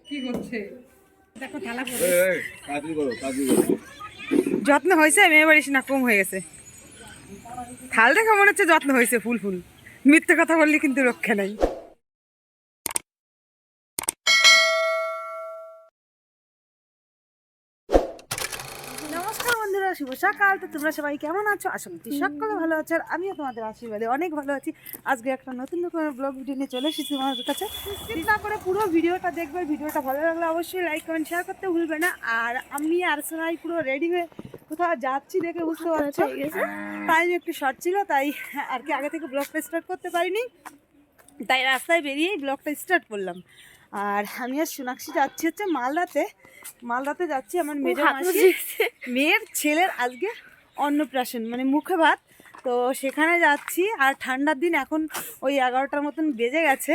কি করছে দেখো থালা যত্ন হয়েছে, মেয়ে বাড়িস না কম হয়ে গেছে। থাল দেখে মনে হচ্ছে যত্ন হয়েছে ফুল ফুল। মিথ্যে কথা বললে কিন্তু রক্ষা নাই। নমস্কার বন্ধুরা, শুভ সকাল। তো তোমরা সবাই কেমন আছো? আশা করছি সকালে ভালো আছো, আর আমিও তোমাদের আশীর্বাদে অনেক ভালো আছি। আজকে একটা নতুন ব্লগ ভিডিও নিয়ে চলে এসেছি তোমাদের কাছে। স্কিপ না করে পুরো ভিডিওটা দেখবে। ভিডিওটা ভালো লাগলে অবশ্যই লাইক কমেন্ট শেয়ার করতে ভুলবে না। আর আমি আর সোনাই পুরো রেডি হয়ে কোথাও যাচ্ছি দেখে বুঝতে পারছো, টাইম একটু শর্ট ছিল, তাই আর কি আগে থেকে ব্লগটা স্টার্ট করতে পারিনি, তাই রাস্তায় বেরিয়েই ব্লগটা স্টার্ট করলাম। আর আমি আর সোনাক্ষী যাচ্ছি হচ্ছে মালদাতে যাচ্ছি। আমার মেয়ের ছেলের আজকে অন্নপ্রাশন, মানে মুখে ভাত, তো সেখানে যাচ্ছি। আর ঠান্ডার দিন, এখন ওই 11টার মতন বেজে গেছে,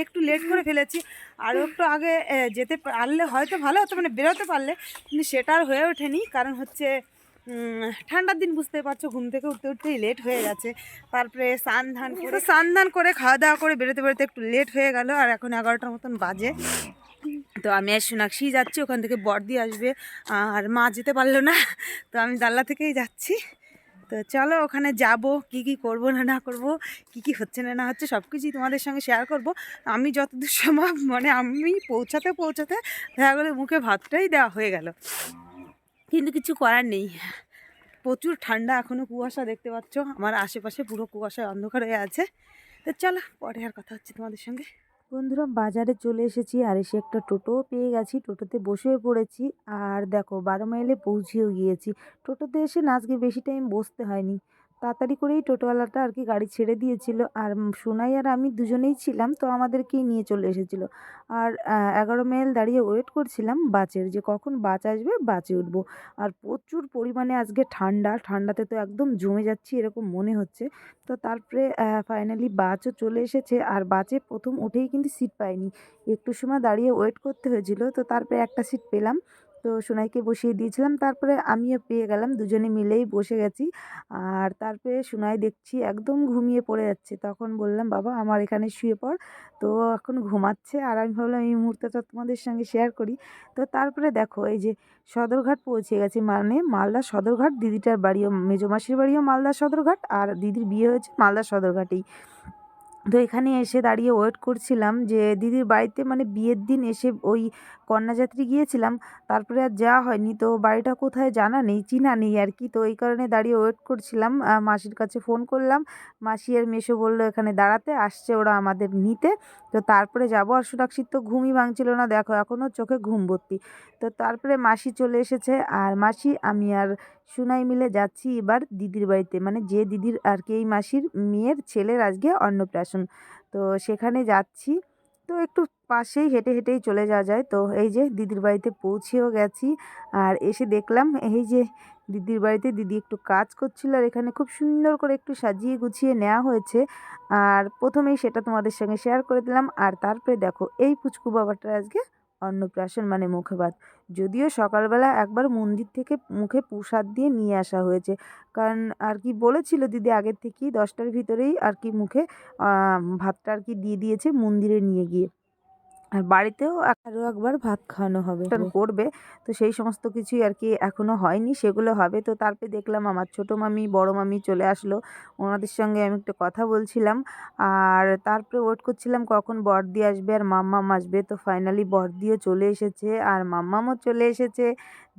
একটু লেট করে ফেলেছি। আরও একটু আগে যেতে পারলে হয়তো ভালো হতো, মানে বেরোতে পারলে, কিন্তু সেটা আর হয়ে ওঠেনি। কারণ হচ্ছে ঠান্ডার দিন বুঝতে পারছো, ঘুম থেকে উঠতেই লেট হয়ে গেছে। তারপরে স্নান ধান করে খাওয়া দাওয়া করে বেরোতে একটু লেট হয়ে গেল। আর এখন 11টার মতন বাজে। তো আমি আর সোনাক্ষী যাচ্ছি, ওখান থেকে বর্দি আসবে, আর মা যেতে পারলো না, তো আমি দাল্লা থেকেই যাচ্ছি। তো চলো ওখানে যাব, কি কি করব না করব, কি কি হচ্ছে না হচ্ছে সব কিছুই তোমাদের সঙ্গে শেয়ার করব। আমি যতদূর সম্ভব, মানে আমি পৌঁছাতে দেখা গেলো মুখে ভাতটাই দেওয়া হয়ে গেল, কিন্তু কিছু করার নেই। প্রচুর ঠান্ডা, এখনও কুয়াশা দেখতে পাচ্ছ, আমার আশেপাশে পুরো কুয়াশায় অন্ধকার হয়ে আছে। তো চলো পরে আর কথা হচ্ছে তোমাদের সঙ্গে। বন্ধুরা, বাজারে চলে এসেছি, আর এসে একটা টোটোও পেয়ে গেছি, টোটোতে বসে পড়েছি। আর দেখো 12 মাইলে পৌঁছেও গিয়েছি। টোটোতে এসে না আজকে বেশি টাইম বসতে হয়নি, তাড়াতাড়ি করেই টোটোওয়ালাটা আর কি গাড়ি ছেড়ে দিয়েছিল। আর সোনাই আর আমি দুজনেই ছিলাম, তো আমাদেরকেই নিয়ে চলে এসেছিলো। আর 11 মাইল দাঁড়িয়ে ওয়েট করছিলাম বাসের, যে কখন বাস আসবে, বাসে উঠবো। আর প্রচুর পরিমাণে আজকে ঠান্ডাতে তো একদম জমে যাচ্ছি এরকম মনে হচ্ছে। তো তারপরে ফাইনালি বাসও চলে এসেছে। আর বাসে প্রথম উঠেই কিন্তু সিট পাইনি, একটু সময় দাঁড়িয়ে ওয়েট করতে হয়েছিল। তো তারপরে একটা সিট পেলাম, তো সোনাইকে বসিয়ে দিয়েছিলাম, তারপরে আমিও পেয়ে গেলাম, দুজনে মিলেই বসে গেছি। আর তারপরে সোনাই দেখছি একদম ঘুমিয়ে পড়ে যাচ্ছে, তখন বললাম বাবা আমার এখানে শুয়ে পড়। তো এখন ঘুমাচ্ছে, আর আমি ভাবলাম এই মুহূর্তটা তোমাদের সঙ্গে শেয়ার করি। তো তারপরে দেখো এই যে সদরঘাট পৌঁছে গেছি, মানে মালদা সদরঘাট। দিদিটার বাড়িও, মেজো মাসির বাড়িও মালদা সদরঘাট, আর দিদির বিয়ে হয়েছে মালদা সদরঘাটেই। তো এখানে এসে দাঁড়িয়ে ওয়েট করছিলাম, যে দিদির বাড়িতে মানে বিয়ের দিন এসে ওই কন্যাযাত্রী গিয়েছিলাম, তারপরে আর যাওয়া হয়নি। তো বাড়িটা কোথায় জানা নেই, চিনা নেই আর কি। তো এই কারণে দাঁড়িয়ে ওয়েট করছিলাম, মাসির কাছে ফোন করলাম, মাসি আর মেসো বললো এখানে দাঁড়াতে, আসছে ওরা আমাদের নিতে। তো তারপরে যাবো। আর সুরাক্ষিত তো ঘুমই ভাঙছিল না, দেখো এখনও চোখে ঘুম ভর্তি। তো তারপরে মাসি চলে এসেছে, আর মাসি, আমি আর সুনাই মিলে যাচ্ছি এবার দিদির বাড়িতে, মানে যে দিদির আর কি এই মাসির মেয়ের ছেলের আজকে অন্নপ্রাশন। তো সেখানে যাচ্ছি, তো একটু পাশেই হেঁটেই চলে যাওয়া যায়। তো এই যে দিদির বাড়িতে পৌঁছেও গেছি। আর এসে দেখলাম এই যে দিদির বাড়িতে দিদি একটু কাজ করছিল, আর এখানে খুব সুন্দর করে একটু সাজিয়ে গুছিয়ে নেওয়া হয়েছে। আর প্রথমেই সেটা তোমাদের সঙ্গে শেয়ার করে দিলাম। আর তারপরে দেখো এই পুচকু বাবাটার আজকে অন্নপ্রাশন, মানে মুখে ভাত। যদিও সকালবেলা একবার মন্দির থেকে মুখে প্রসাদ দিয়ে নিয়ে আসা হয়েছে, কারণ আর কি বলেছিল দিদি আগের থেকেই 10টার ভিতরেই আর কি মুখে ভাতটা আর কি দিয়ে দিয়েছে মন্দিরে নিয়ে গিয়ে। আর বাড়িতেও আরও একবার ভাত খাওয়ানো হবে, করবে। তো সেই সমস্ত কিছুই আর কি এখনও হয়নি, সেগুলো হবে। তো তারপরে দেখলাম আমার ছোটো মামি বড় মামি চলে আসলো, ওনাদের সঙ্গে আমি একটু কথা বলছিলাম। আর তারপরে ওয়েট করছিলাম কখন বড়দি আসবে আর মাম্মাম আসবে। তো ফাইনালি বড়দিও চলে এসেছে, আর মাম্মামও চলে এসেছে,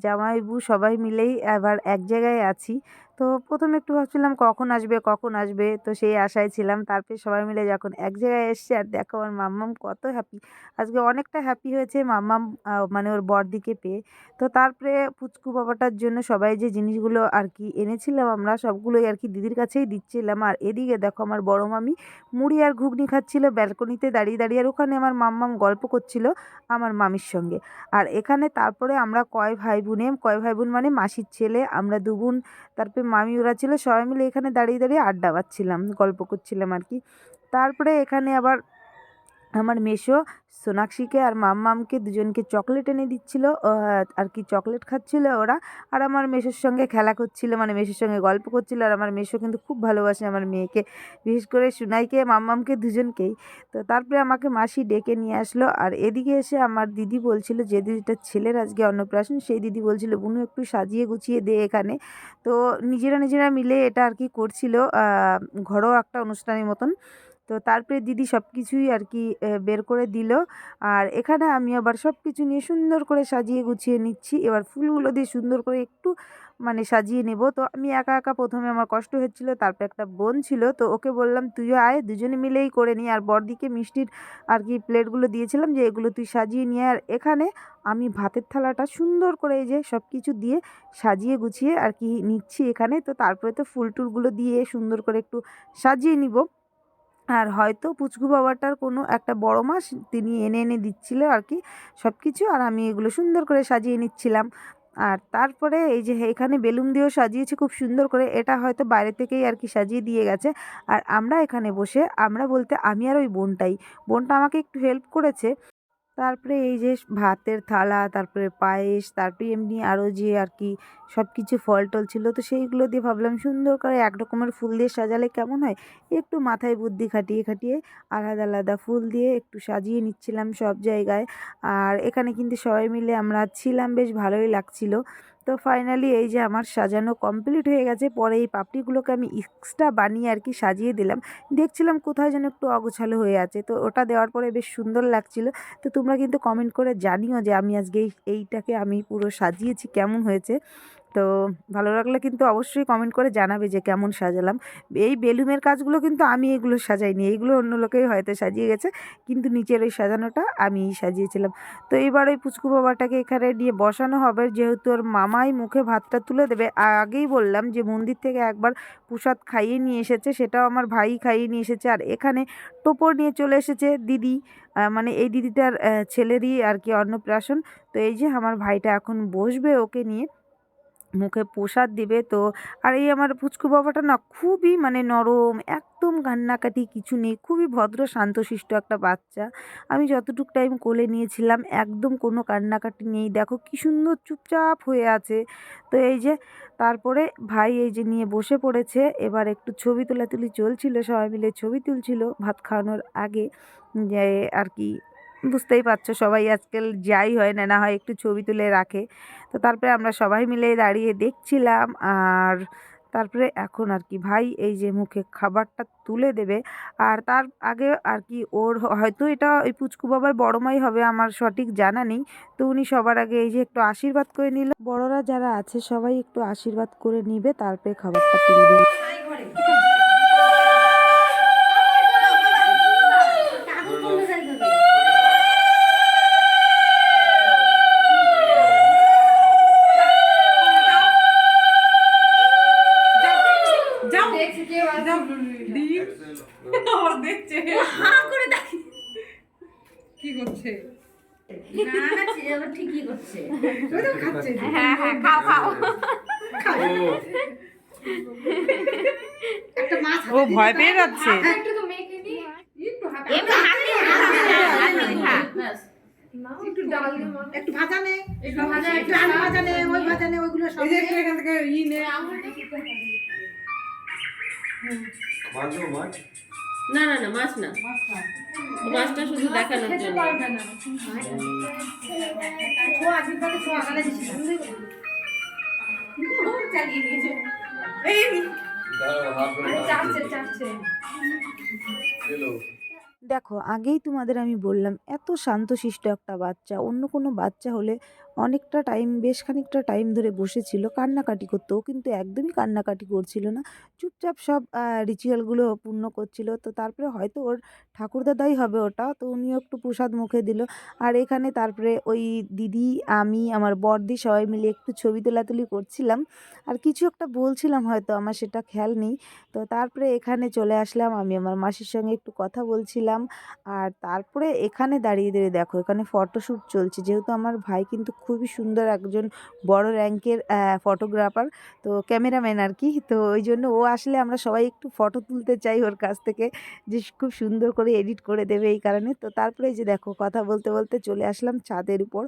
জামাইবু সবাই মিলেই এবার এক জায়গায় আছি। তো প্রথমে একটু ভাবছিলাম কখন আসবে, তো সেই আশায় ছিলাম। তারপরে সবাই মিলে যখন এক জায়গায় এসছে, আর দেখো আমার মাম্মাম কত হ্যাপি, আজকে অনেকটা হ্যাপি হয়েছে মাম্মাম, মানে ওর বড়দিকে পেয়ে। তো তারপরে পুচকু বাবাটার জন্য সবাই যে জিনিসগুলো আর কি এনেছিলাম আমরা, সবগুলোই আর কি দিদির কাছেই দিচ্ছিলাম। আর এদিকে দেখো আমার বড় মামি মুড়ি আর ঘুগনি খাচ্ছিল ব্যালকনিতে দাঁড়িয়ে, আর ওখানে আমার মাম্মাম গল্প করছিল আমার মামির সঙ্গে। আর এখানে তারপরে আমরা কয় ভাই বোন মানে মাসির ছেলে, আমরা 2 বোন, তারপরে মামি ওরা ছিল, সবাই মিলে এখানে দাঁড়িয়ে আড্ডা মারছিলাম, গল্প করছিলাম আর কি। তারপরে এখানে আবার আমার মেসো সোনাক্ষীকে আর মাম্মামকে দুজনকে চকলেট এনে দিচ্ছিল, আর কি চকলেট খাচ্ছিল ওরা। আর আমার মেসোর সঙ্গে খেলা করছিল, মানে মেসোর সঙ্গে গল্প করছিল। আর আমার মেসো কিন্তু খুব ভালোবাসে আমার মেয়েকে, বিশেষ করে সুনাইকে মাম্মামকে দুজনকেই। তো তারপরে আমাকে মাসি ডেকে নিয়ে আসলো। আর এদিকে এসে আমার দিদি বলছিল, যে দিদিটার ছেলের আজকে অন্নপ্রাশন, সেই দিদি বলছিল বুনু একটু সাজিয়ে গুছিয়ে দে এখানে। তো নিজেরা নিজেরা মিলে এটা আর কি করছিল, ঘরোয়া একটা অনুষ্ঠানের মতন। তো তারপরে দিদি সব কিছুই আর কি বের করে দিল। আর এখানে আমি আবার সব কিছু নিয়ে সুন্দর করে সাজিয়ে গুছিয়ে নিচ্ছি। এবার ফুলগুলো দিয়ে সুন্দর করে একটু মানে সাজিয়ে নেব। তো আমি একা একা প্রথমে আমার কষ্ট হচ্ছিল, তারপর একটা বোন ছিল, তো ওকে বললাম তুইও আয়, দুজনে মিলেই করে নিই। আর বড়দিকে মিষ্টির আর কি প্লেটগুলো দিয়েছিলাম, যে এগুলো তুই সাজিয়ে নিয়ে। আর এখানে আমি ভাতের থালাটা সুন্দর করে এই যে সব কিছু দিয়ে সাজিয়ে গুছিয়ে আর কি নিচ্ছি এখানে। তো তারপরে তো ফুল টুলগুলো দিয়ে সুন্দর করে একটু সাজিয়ে নিব। আর হয়তো পুচকু বাবাটার কোনো একটা বড় মাস তিনি এনে এনে দিচ্ছিল আর কি সব কিছু, আর আমি এগুলো সুন্দর করে সাজিয়ে নিচ্ছিলাম। আর তারপরে এই যে এখানে বেলুন দিয়েও সাজিয়েছি খুব সুন্দর করে, এটা হয়তো বাইরে থেকেই আর কি সাজিয়ে দিয়ে গেছে। আর আমরা এখানে বসে, আমরা বলতে আমি আর ওই বোনটা আমাকে একটু হেল্প করেছে। তারপরে এই যে ভাতের থালা, তারপরে পায়েস, তারপরে এমনি আরও যে আর কি সব কিছু ফল টল ছিল, তো সেইগুলো দিয়ে ভাবলাম সুন্দর করে এক রকমের ফুল দিয়ে সাজালে কেমন হয়। একটু মাথায় বুদ্ধি খাটিয়ে খাটিয়ে আলাদা আলাদা ফুল দিয়ে একটু সাজিয়ে নিচ্ছিলাম সব জায়গায়। আর এখানে কিন্তু সবাই মিলে আমরা ছিলাম, বেশ ভালোই লাগছিল। তো ফাইনালি এই যে আমার সাজানো কমপ্লিট হয়ে গেছে। পরে এই পাপড়িগুলোকে আমি এক্সট্রা বানিয়ে আর কি সাজিয়ে দিলাম। দেখছিলাম কোথায় যেন একটু অগোছালো হয়ে আছে, তো ওটা দেওয়ার পরে বেশ সুন্দর লাগছিল। তো তোমরা কিন্তু কমেন্ট করে জানিও যে আমি আজকে এইটাকে আমি পুরো সাজিয়েছি কেমন হয়েছে। তো ভালো লাগলে কিন্তু অবশ্যই কমেন্ট করে জানাবে যে কেমন সাজালাম। এই বেলুনের কাজগুলো কিন্তু আমি এগুলো সাজাইনি, এইগুলো অন্য লোকেই হয়তো সাজিয়ে গেছে, কিন্তু নিচের ওই সাজানোটা আমিই সাজিয়েছিলাম। তো এবার ওই পুচকু বাবাটাকে এখানে নিয়ে বসানো হবে, যেহেতু ওর মামাই মুখে ভাতটা তুলে দেবে। আগেই বললাম যে মন্দির থেকে একবার প্রসাদ খাইয়ে নিয়ে এসেছে, সেটাও আমার ভাই খাইয়ে নিয়ে এসেছে। আর এখানে টোপর নিয়ে চলে এসেছে দিদি, মানে এই দিদিটার ছেলেরই আর কি অন্নপ্রাশন। তো এই যে আমার ভাইটা এখন বসবে ওকে নিয়ে, মুখে প্রসাদ দিবে। তো আর এই আমার পুচকু বাবাটা না খুবই মানে নরম, একদম কান্নাকাটি কিছু নেই, খুবই ভদ্র শান্তশিষ্ট একটা বাচ্চা। আমি যতটুক টাইম কোলে নিয়েছিলাম একদম কোনো কান্নাকাটি নেই, দেখো কি সুন্দর চুপচাপ হয়ে আছে। তো এই যে তারপরে ভাই এই যে নিয়ে বসে পড়েছে, এবার একটু ছবি তোলাতুলি চলছিল, সবাই মিলে ছবি তুলছিল ভাত খাওয়ানোর আগে। যে আর কি বুঝতেই পারছো, সবাই আজকাল যাই হয় না না হয় একটু ছবি তুলে রাখে। তো তারপরে আমরা সবাই মিলে দাঁড়িয়ে দেখছিলাম। আর তারপরে এখন আর কি ভাই এই যে মুখে খাবারটা তুলে দেবে। আর তার আগে আর কি ওর হয়তো এটা ওই পুচকু বাবার বড় মাই হবে, আমার সঠিক জানা নেই। তো উনি সবার আগে এই যে একটু আশীর্বাদ করে নিল, বড়রা যারা আছে সবাই একটু আশীর্বাদ করে নিবে, তারপরে খাবারটা তুলবে। কি করছে? ঠিকই করছে। হ্যাঁ হ্যাঁ, খাও খাও। একটা মাছ ও ভয় পেয়ে যাচ্ছে। একটু তো মেখে নি। একটু হাতে এমনি হাতে হ্যাঁ। একটু ডাল দে মা। একটু ভাজা নে, একটু ভাজা, একটু আলু ভাজা নে, ওই ভাজা নে, ওইগুলো সব এই যে নে। একটু এখান থেকে নে। মাছ না না না, মাছ না, ও মাছটা শুধু দেখানোর জন্য। ছোয়া আশীর্বাদে ছোয়া গালে দিছি। চালিয়ে নিয়েছে। চাচ্ছে। দেখো আগেই তোমাদের আমি বললাম এত শান্তশিষ্ট একটা বাচ্চা, অন্য কোনো বাচ্চা হলে অনেকটা টাইম, বেশ খানিকটা টাইম ধরে বসেছিল, কান্নাকাটি করতো, ও কিন্তু একদমই কান্নাকাটি করছিল না, চুপচাপ সব রিচুয়ালগুলো পূর্ণ করছিল। তো তারপরে হয়তো ওর ঠাকুরদাদাই হবে ওটা, তো উনিও একটু প্রসাদ মুখে দিল। আর এখানে তারপরে ওই দিদি, আমি, আমার বড়দি সবাই মিলে একটু ছবি তোলাতুলি করছিলাম। আর কিছু একটা বলছিলাম হয়তো, আমার সেটা খেয়াল নেই। তো তারপরে এখানে চলে আসলাম, আমি আমার মাসির সঙ্গে একটু কথা বলছিলাম। আর তারপরে এখানে দাঁড়িয়ে দাঁড়িয়ে দেখো এখানে ফটোশ্যুট চলছে, যেহেতু আমার ভাই কিন্তু খুবই সুন্দর একজন বড় র্যাঙ্কের ফটোগ্রাফার, তো ক্যামেরাম্যান আর কি। তো ওই জন্য ও আসলে আমরা সবাই একটু ফটো তুলতে চাই ওর কাছ থেকে, যে খুব সুন্দর করে এডিট করে দেবে এই কারণে। তো তারপরে এই যে দেখো কথা বলতে বলতে চলে আসলাম ছাদের উপর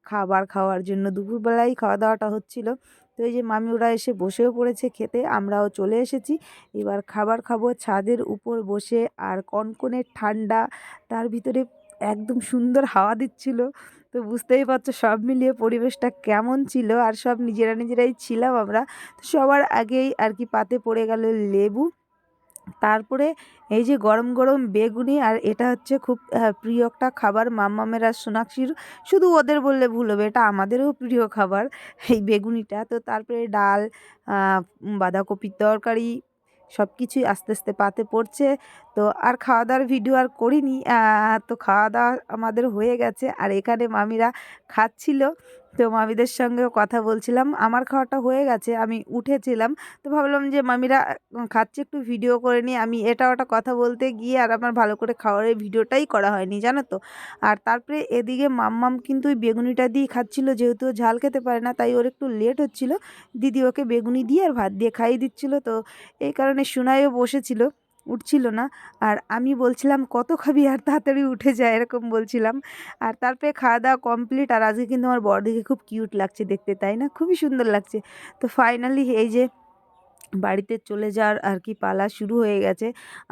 খাবার খাওয়ার জন্য। দুপুরবেলায় খাওয়া দাওয়াটা হচ্ছিল, তো এই যে মামি ওরা এসে বসেও পড়েছে খেতে, আমরাও চলে এসেছি। এবার খাবার খাবো ছাদের উপর বসে, আর কনকনে ঠান্ডা, তার ভিতরে একদম সুন্দর হাওয়া দিচ্ছিল। তো বুঝতেই পারছো সব মিলিয়ে পরিবেশটা কেমন ছিল, আর সব নিজেরাই ছিলাম আমরা। তো সবার আগেই আর কি পাতে পড়ে গেল লেবু, তারপরে এই যে গরম গরম বেগুনি, আর এটা হচ্ছে খুব প্রিয় একটা খাবার মাম্মামের আর সোনাক্ষীর, শুধু ওদের বললে ভুল হবে, এটা আমাদেরও প্রিয় খাবার এই বেগুনিটা। তো তারপরে ডাল, বাঁধাকপির তরকারি, সব কিছুই আস্তে আস্তে পাতে পড়ছে। তো আর খাওয়া দাওয়ার ভিডিও আর করিনি। তো খাওয়া দাওয়া আমাদের হয়ে গেছে, আর এখানে মামিরা খাচ্ছিল, তো মামিদের সঙ্গেও কথা বলছিলাম। আমার খাওয়াটা হয়ে গেছে, আমি উঠেছিলাম, তো ভাবলাম যে মামিরা খাচ্ছে একটু ভিডিও করে নিই। আমি এটা ওটা কথা বলতে গিয়ে আর আমার ভালো করে খাওয়ারের ভিডিওটাই করা হয়নি, জানো তো। আর তারপরে এদিকে মাম্মাম কিন্তু ওই বেগুনিটা দিয়েই খাচ্ছিল, যেহেতু ও ঝাল খেতে পারে না, তাই ওর একটু লেট হচ্ছিল। দিদি ওকে বেগুনি দিয়ে আর ভাত দিয়ে খাইয়ে দিচ্ছিল, তো এই কারণে সুনাইও বসেছিল, উঠছিল না। আর আমি বলছিলাম কত খাবি, আর তাড়াতাড়ি উঠে যায়, এরকম বলছিলাম। আর তারপরে খাওয়া দাওয়া কমপ্লিট, আর আজকে কিন্তু আমার বড়দিকে খুব কিউট লাগছে দেখতে, তাই না? খুবই সুন্দর লাগছে। তো ফাইনালি এই যে বাড়িতে চলে যাওয়ার আর কি পালা শুরু হয়ে গেছে।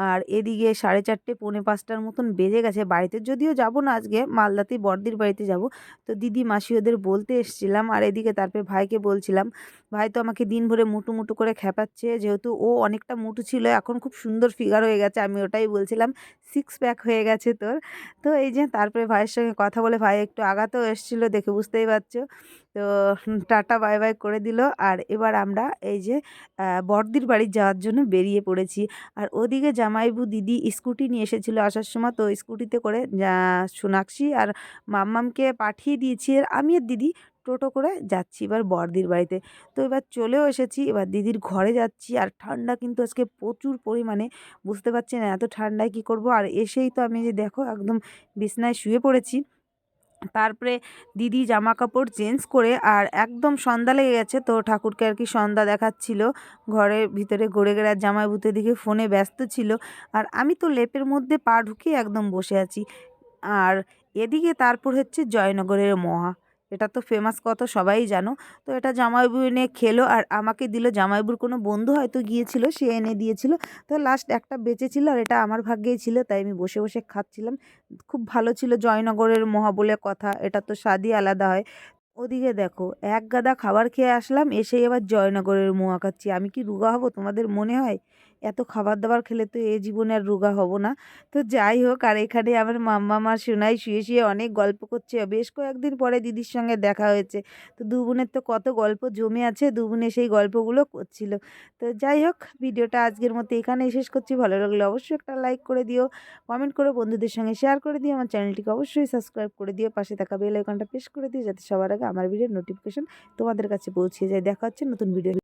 আর এদিকে 4:30 পৌনে 5টার মতন বেজে গেছে। বাড়িতে যদিও যাব না আজকে, মালদাতেই বড়দির বাড়িতে যাব। তো দিদি মাসি ওদের বলতে এসেছিলাম, আর এদিকে তারপরে ভাইকে বলছিলাম। ভাই তো আমাকে দিন ভরে মুটু মুটু করে খেপাচ্ছে, যেহেতু ও অনেকটা মুটু ছিল, এখন খুব সুন্দর ফিগার হয়ে গেছে। আমি ওটাই বলছিলাম 6 প্যাক হয়ে গেছে তোর। তো এই যে তারপরে ভাইয়ের সঙ্গে কথা বলে, ভাই একটু আগাতেও এসেছিলো, দেখে বুঝতেই পারছো। তো টাটা বাই বাই করে দিল। আর এবার আমরা এই যে বড়দির বাড়ি যাওয়ার জন্য বেরিয়ে পড়েছি। আর ওদিকে জামাইবু দিদি স্কুটি নিয়ে এসেছিলো আসার সময়, তো স্কুটিতে করে সোনাক্ষী আর মাম্মামকে পাঠিয়ে দিয়েছি, আর আমি আর দিদি টোটো করে যাচ্ছি এবার বড়দির বাড়িতে। তো এবার চলেও এসেছি, এবার দিদির ঘরে যাচ্ছি। আর ঠান্ডা কিন্তু আজকে প্রচুর পরিমাণে, বুঝতে পারছি না এত ঠান্ডায় কী করব। আর এসেই তো আমি যে দেখো একদম বিছনায় শুয়ে পড়েছি। তারপরে দিদি জামা কাপড় চেঞ্জ করে, আর একদম সন্ধ্যা লেগে গেছে, তো ঠাকুরকে আর কি সন্ধ্যা দেখাচ্ছিল ঘরের ভিতরে ঘুরে ঘুরে। আর জামাইবুতে দিকে ফোনে ব্যস্ত ছিল, আর আমি তো লেপের মধ্যে পা ঢুকিয়ে একদম বসে আছি। আর এদিকে তারপর হচ্ছে জয়নগরের মহা, এটা তো ফেমাস কথা সবাই জানো। তো এটা জামাইবু এনে খেলো, আর আমাকে দিল। জামাইবুর কোনো বন্ধু হয়তো গিয়েছিল, সে এনে দিয়েছিল। তো লাস্ট একটা বেঁচে ছিল, আর এটা আমার ভাগ্যেই ছিল, তাই আমি বসে বসে খাচ্ছিলাম। খুব ভালো ছিল জয়নগরের মহা বলে কথা, এটা তো স্বাদই আলাদা হয়। ওদিকে দেখো এক গাদা খাবার খেয়ে আসলাম, এসেই আবার জয়নগরের মোয়া খাচ্ছি। আমি কি রোগা হব তোমাদের মনে হয়? এত খাবার দাবার খেলে তো এ জীবনে আর রোগা হব না। তো যাই হোক, আর এখানে আমার মাম্মা মা সোনাই শুয়ে শুয়ে অনেক গল্প করছে। বেশ কয়েকদিন পরে দিদির সঙ্গে দেখা হয়েছে, তো দু বোনের তো কত গল্প জমে আছে, দু বোনে সেই গল্পগুলো করছিল। তো যাই হোক, ভিডিওটা আজকের মতো এখানেই শেষ করছি। ভালো লাগলে অবশ্যই একটা লাইক করে দিও, কমেন্ট করে বন্ধুদের সঙ্গে শেয়ার করে দিও, আমার চ্যানেলটিকে অবশ্যই সাবস্ক্রাইব করে দিও, পাশে থাকা বেল আইকনটা প্রেস করে দিও, যাতে সবার আগে আমার ভিডিওর নোটিফিকেশন তোমাদের কাছে পৌঁছে যায়। দেখা হচ্ছে নতুন ভিডিও।